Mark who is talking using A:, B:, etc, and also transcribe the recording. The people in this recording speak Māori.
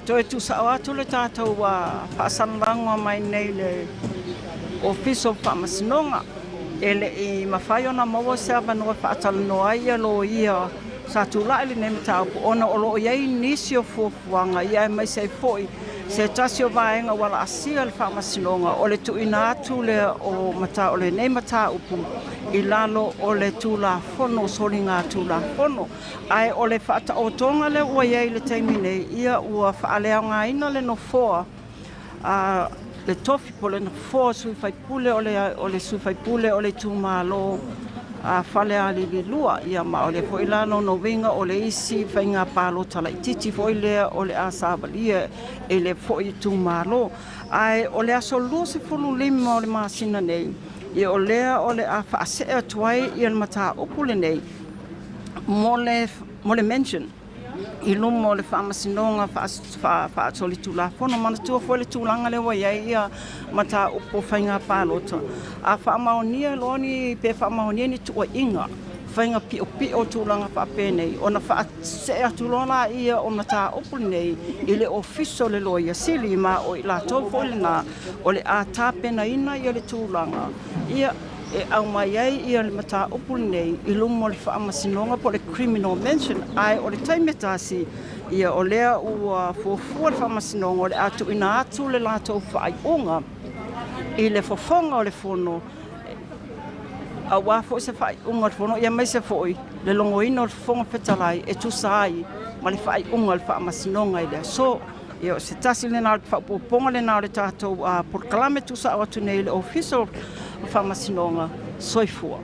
A: Toe tu sa atu le tātou whaasanlanga mai nei le Office of Faamasinoga. Ele I mawhai ona maua se avanua whaatalanoa ia lo ia sa tūlai le nei mataupu. Ona olo iai nisi o fuafuanga ia mai sei foi. Se tasi o vaenga wala asia le Faamasinoga o le tuina atu le o mata o le nei mataupu. I lalo o le tūla fono, sori ngā tūla fono. Ai o le whaata o tonga le ua iei le teimi nei, ia ua whaalea ngā ina le no foa. Le tofi po le no foa sui Faipule o le sui Faipule o le tūmalo whale Alii lua. Ia ma o le po ilano no winga o le isi whainga palo tala ititi fo lea o le asavalia e le fo I tūmalo. Ai o le aso lua se fulu lima o le masina nei. Ia o lea o le a whaasea tuai I le mata upule nei. Mo le mention. I lumo le Faamasinoga whaatoli tūla fono mana tua fo le tūlanga le waiai ia mata upo whainga pālota. A whaamaonia loni pe whaamaonia ni tua inga. Whainga pio tūlanga whaape nei. O na whaasea tūlona ia o mata upule nei. I le ofiso le loia sili ma o I la tau fo le nā. O le a tāpena ina ia le tūlanga. Ia e au mai ai ia le mata upule nei I lumo le Faamasinoga po le criminal mention ai o le taimetasi ia o lea ua fuafua le Faamasinoga o le atu ina atu le latou Faaiuga I le fofonga o le fono a wafo se Faaiuga le fono ia mai se foi le longoina o le fofonga fetalai e tusai ma le Faaiuga le Faamasinoga I le so ia se tasi le nā le whaapoponga le nā le tātou por kalame tusa o atu nei le official Faamasinoga soifua.